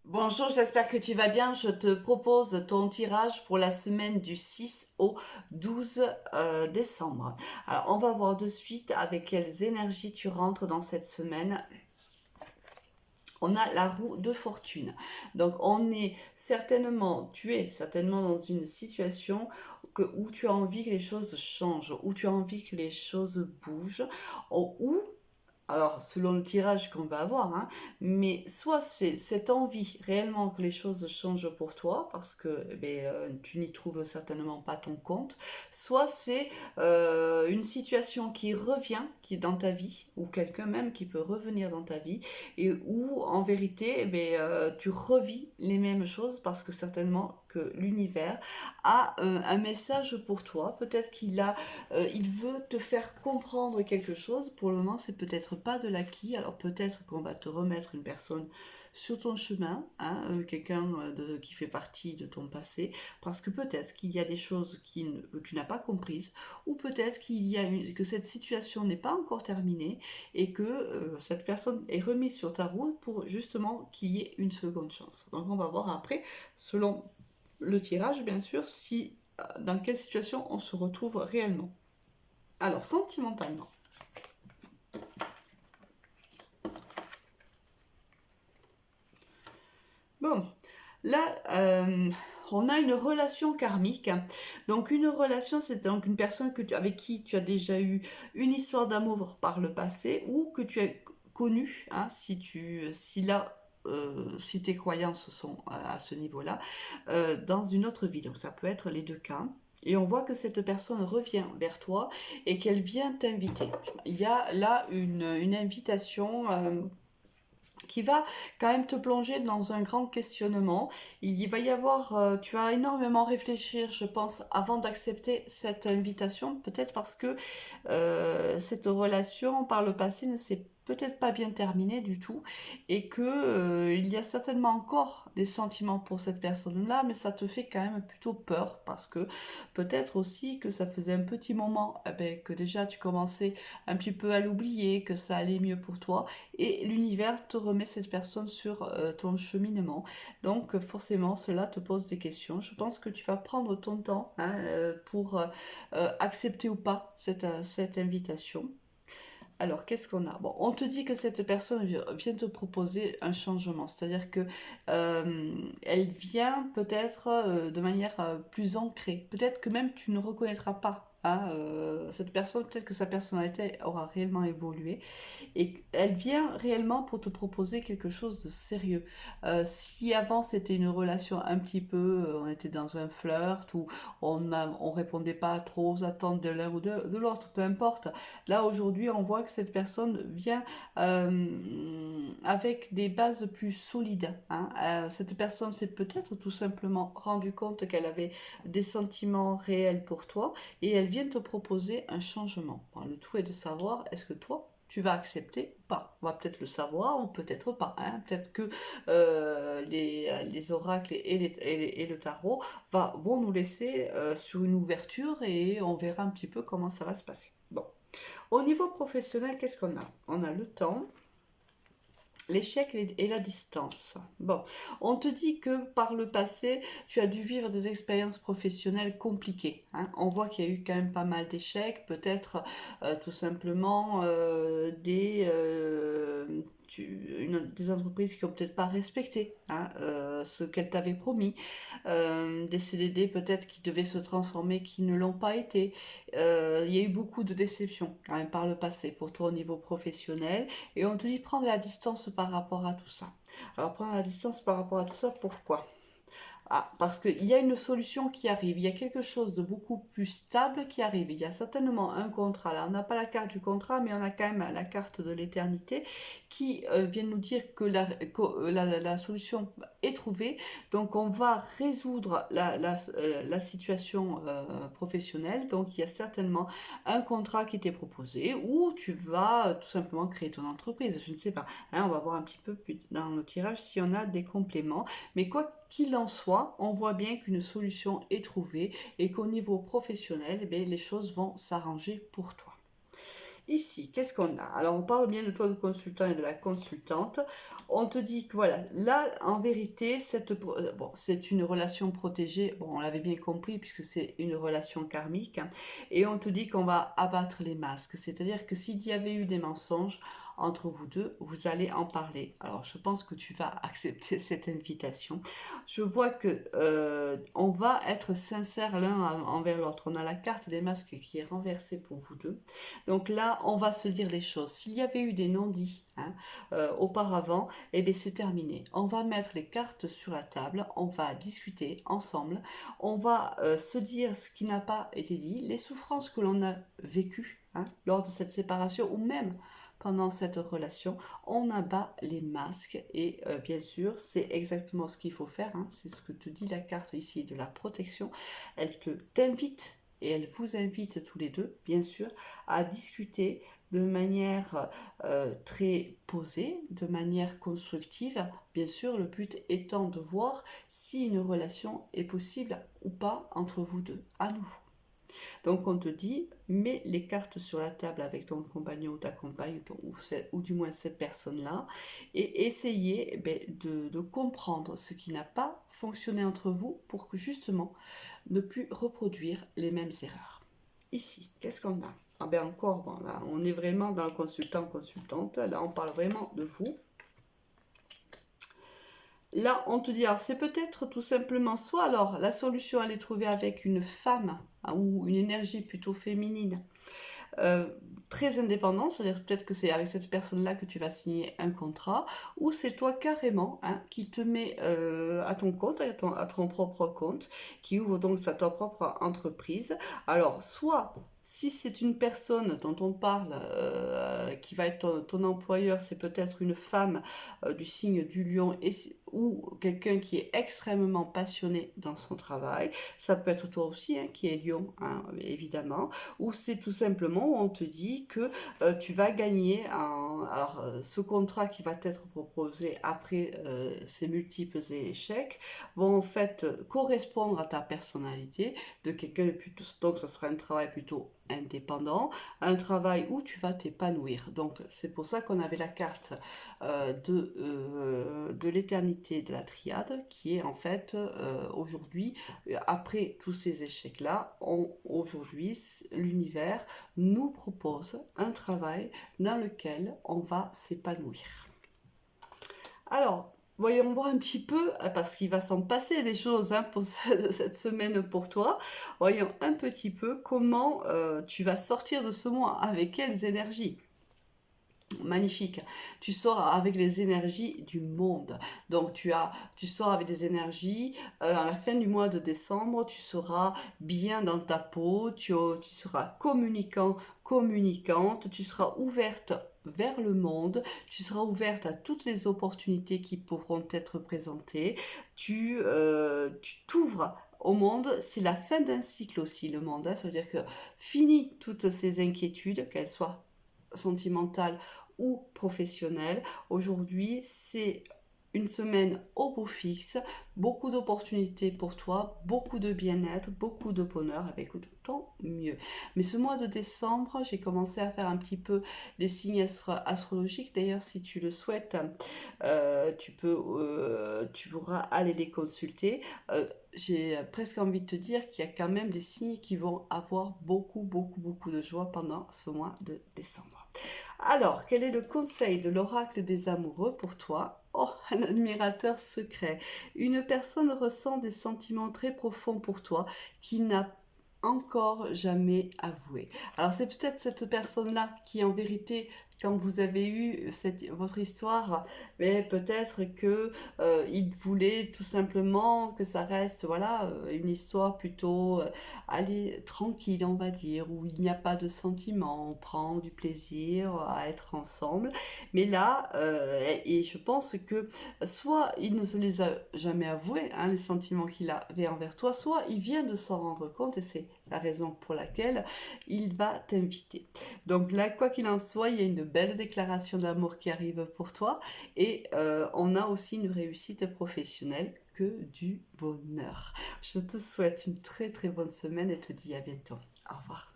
Bonjour, j'espère que tu vas bien. Je te propose ton tirage pour la semaine du 6 au 12 décembre. Alors, on va voir de suite avec quelles énergies tu rentres dans cette semaine. On a la roue de fortune. Donc, tu es certainement dans une situation où tu as envie que les choses changent, où tu as envie que les choses bougent, ou alors, selon le tirage qu'on va avoir, hein, mais soit c'est cette envie réellement que les choses changent pour toi, parce que tu n'y trouves certainement pas ton compte, soit c'est une situation qui revient, qui est dans ta vie, ou quelqu'un même qui peut revenir dans ta vie, et où en vérité, tu revis les mêmes choses, parce que certainement que l'univers a un message pour toi. Peut-être il veut te faire comprendre quelque chose. Pour le moment, c'est peut-être pas de l'acquis. Alors peut-être qu'on va te remettre une personne sur ton chemin, hein, quelqu'un qui fait partie de ton passé, parce que peut-être qu'il y a des choses que tu n'as pas comprises, ou peut-être que cette situation n'est pas encore terminée et que cette personne est remise sur ta route pour justement qu'il y ait une seconde chance. Donc on va voir après, selon le tirage bien sûr, si dans quelle situation on se retrouve réellement. Alors, sentimentalement. Bon, là, on a une relation karmique. Donc, une relation, c'est donc une personne avec qui tu as déjà eu une histoire d'amour par le passé ou que tu as connu, hein, si tes croyances sont à ce niveau-là, dans une autre vie. Donc, ça peut être les deux cas. Et on voit que cette personne revient vers toi et qu'elle vient t'inviter. Il y a là une invitation qui va quand même te plonger dans un grand questionnement. Il y va y avoir, tu vas énormément réfléchir, je pense, avant d'accepter cette invitation, peut-être parce que cette relation par le passé ne s'est peut-être pas bien terminée du tout et que il y a certainement encore des sentiments pour cette personne-là, mais ça te fait quand même plutôt peur parce que peut-être aussi que ça faisait un petit moment que déjà tu commençais un petit peu à l'oublier, que ça allait mieux pour toi et l'univers te remet cette personne sur ton cheminement. Donc forcément, cela te pose des questions. Je pense que tu vas prendre ton temps, hein, pour accepter ou pas cette invitation. Alors, qu'est-ce qu'on a? Bon, on te dit que cette personne vient te proposer un changement, c'est-à-dire que elle vient peut-être de manière plus ancrée. Peut-être que même tu ne reconnaîtras pas, hein, cette personne, peut-être que sa personnalité aura réellement évolué et elle vient réellement pour te proposer quelque chose de sérieux. Si avant c'était une relation un petit peu, on était dans un flirt où on répondait pas trop aux attentes de l'un ou de l'autre, peu importe. Là aujourd'hui, on voit que cette personne vient avec des bases plus solides, hein. Cette personne s'est peut-être tout simplement rendu compte qu'elle avait des sentiments réels pour toi et elle vient te proposer un changement. Bon, le tout est de savoir est-ce que toi tu vas accepter ou pas. On va peut-être le savoir ou peut-être pas, hein. Peut-être que les oracles et le tarot vont nous laisser sur une ouverture et on verra un petit peu comment ça va se passer. Bon. Au niveau professionnel, qu'est-ce qu'on a? On a le temps, l'échec et la distance. Bon, on te dit que par le passé, tu as dû vivre des expériences professionnelles compliquées, hein. On voit qu'il y a eu quand même pas mal d'échecs, peut-être tout simplement des entreprises qui n'ont peut-être pas respecté, hein, ce qu'elles t'avaient promis, des CDD peut-être qui devaient se transformer, qui ne l'ont pas été. Il y a eu beaucoup de déceptions quand même par le passé pour toi au niveau professionnel. Et on te dit prendre la distance par rapport à tout ça. Alors prendre la distance par rapport à tout ça, pourquoi? Ah, parce qu'il y a une solution qui arrive, il y a quelque chose de beaucoup plus stable qui arrive. Il y a certainement un contrat. Là, on n'a pas la carte du contrat, mais on a quand même la carte de l'éternité qui vient nous dire que la solution est trouvée. Donc, on va résoudre la situation professionnelle. Donc, il y a certainement un contrat qui t'est proposé ou tu vas tout simplement créer ton entreprise. Je ne sais pas, hein, on va voir un petit peu plus dans le tirage si on a des compléments. Mais quoi qu'il en soit, on voit bien qu'une solution est trouvée et qu'au niveau professionnel, les choses vont s'arranger pour toi. Ici, qu'est-ce qu'on a? Alors, on parle bien de toi, le consultant et de la consultante. On te dit que voilà, là, en vérité, bon, c'est une relation protégée. Bon, on l'avait bien compris puisque c'est une relation karmique, hein. Et on te dit qu'on va abattre les masques. C'est-à-dire que s'il y avait eu des mensonges entre vous deux, vous allez en parler. Alors, je pense que tu vas accepter cette invitation. Je vois que on va être sincère l'un envers l'autre. On a la carte des masques qui est renversée pour vous deux. Donc là, on va se dire les choses. S'il y avait eu des non-dits, hein, auparavant, eh bien c'est terminé. On va mettre les cartes sur la table, on va discuter ensemble, on va se dire ce qui n'a pas été dit, les souffrances que l'on a vécues, hein, lors de cette séparation ou même pendant cette relation, on abat les masques et bien sûr c'est exactement ce qu'il faut faire, hein. C'est ce que te dit la carte ici de la protection. Elle t'invite et elle vous invite tous les deux, bien sûr, à discuter de manière très posée, de manière constructive. Bien sûr, le but étant de voir si une relation est possible ou pas entre vous deux, à nouveau. Donc on te dit, mets les cartes sur la table avec ton compagnon ou ta compagne, ou du moins cette personne-là, et essayez de comprendre ce qui n'a pas fonctionné entre vous pour que justement ne plus reproduire les mêmes erreurs. Ici, qu'est-ce qu'on a? Ah ben encore, bon, là, on est vraiment dans le consultant-consultante. Là, on parle vraiment de vous. Là, on te dit, alors c'est peut-être tout simplement, soit alors la solution elle est trouvée avec une femme, hein, ou une énergie plutôt féminine, euh, très indépendante, c'est-à-dire peut-être que c'est avec cette personne-là que tu vas signer un contrat, ou c'est toi carrément, hein, qui te met à ton compte, à ton propre compte, qui ouvre donc ta propre entreprise. Alors, soit si c'est une personne dont on parle, qui va être ton employeur, c'est peut-être une femme du signe du lion, ou quelqu'un qui est extrêmement passionné dans son travail. Ça peut être toi aussi, hein, qui est lion, hein, évidemment. Ou c'est tout simplement où on te dit que tu vas gagner alors, ce contrat qui va t'être proposé après ces multiples échecs vont en fait correspondre à ta personnalité de quelqu'un de plutôt, donc ce sera un travail plutôt indépendant, un travail où tu vas t'épanouir. Donc c'est pour ça qu'on avait la carte de l'éternité de la triade qui est en fait aujourd'hui, après tous ces échecs-là, aujourd'hui l'univers nous propose un travail dans lequel on va s'épanouir. Alors, voyons voir un petit peu, parce qu'il va s'en passer des choses, hein, pour cette semaine pour toi. Voyons un petit peu comment tu vas sortir de ce mois, avec quelles énergies. Magnifique. Tu sors avec les énergies du monde. Donc tu sors avec des énergies. À la fin du mois de décembre, tu seras bien dans ta peau. Tu seras communicant, communicante. Tu seras ouverte vers le monde. Tu seras ouverte à toutes les opportunités qui pourront être présentées. Tu t'ouvres au monde. C'est la fin d'un cycle aussi, le monde, hein. Ça veut dire que fini toutes ces inquiétudes, qu'elles soient sentimentale ou professionnelle. Aujourd'hui, c'est une semaine au beau fixe, beaucoup d'opportunités pour toi, beaucoup de bien-être, beaucoup de bonheur. Eh bien, écoute, tant mieux. Mais ce mois de décembre, j'ai commencé à faire un petit peu des signes astrologiques. D'ailleurs, si tu le souhaites, tu pourras aller les consulter. J'ai presque envie de te dire qu'il y a quand même des signes qui vont avoir beaucoup, beaucoup, beaucoup de joie pendant ce mois de décembre. Alors, quel est le conseil de l'oracle des amoureux pour toi? Oh, un admirateur secret. Une personne ressent des sentiments très profonds pour toi qui n'a encore jamais avoué. Alors c'est peut-être cette personne-là qui en vérité, quand vous avez eu votre histoire, mais peut-être que il voulait tout simplement que ça reste, voilà, une histoire plutôt allez, tranquille, on va dire, où il n'y a pas de sentiments, on prend du plaisir à être ensemble. Mais là, et je pense que soit il ne se les a jamais avoués, hein, les sentiments qu'il avait envers toi, soit il vient de s'en rendre compte et c'est la raison pour laquelle il va t'inviter. Donc là, quoi qu'il en soit, il y a une belle déclaration d'amour qui arrive pour toi et on a aussi une réussite professionnelle que du bonheur. Je te souhaite une très très bonne semaine et te dis à bientôt. Au revoir.